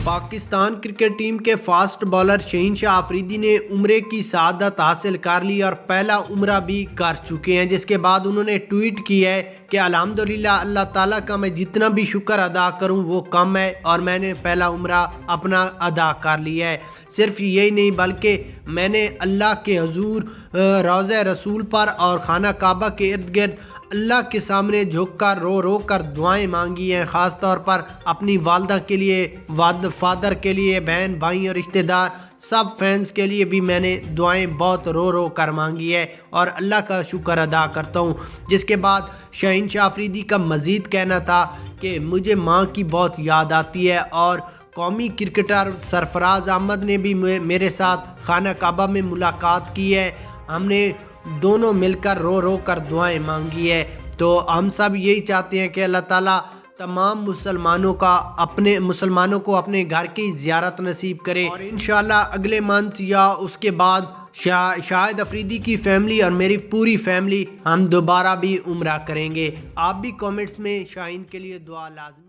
Pakistan cricket team کے fast bowler شہین شاہ آفریدی نے عمرے کی سعادت حاصل کر لی اور پہلا عمرہ بھی کر چکے ہیں، جس کے بعد انہوں نے ٹویٹ کیا ہے کہ الحمدللہ اللہ تعالیٰ کا میں جتنا بھی شکر ادا کروں وہ کم ہے اور میں نے پہلا عمرہ اپنا ادا کر لیا ہے۔ صرف یہی نہیں بلکہ میں نے اللہ کے حضور روضہ رسول پر اور خانہ کعبہ کے ارد گرد اللہ کے سامنے جھک کر رو کر دعائیں مانگی ہیں، خاص طور پر اپنی والدہ کے لیے، فادر کے لیے، بہن بھائی اور رشتہ دار سب فینس کے لیے بھی میں نے دعائیں بہت رو کر مانگی ہے اور اللہ کا شکر ادا کرتا ہوں۔ جس کے بعد شہین شاہ آفریدی کا مزید کہنا تھا کہ مجھے ماں کی بہت یاد آتی ہے اور قومی کرکٹر سرفراز احمد نے بھی میرے ساتھ خانہ کعبہ میں ملاقات کی ہے، ہم نے دونوں مل کر رو کر دعائیں مانگی ہے۔ تو ہم سب یہی چاہتے ہیں کہ اللہ تعالیٰ تمام مسلمانوں کو اپنے گھر کی زیارت نصیب کرے اور انشاءاللہ اگلے منتھ یا اس کے بعد شاہد آفریدی کی فیملی اور میری پوری فیملی ہم دوبارہ بھی عمرہ کریں گے۔ آپ بھی کامنٹس میں شاہین کے لیے دعا لازمی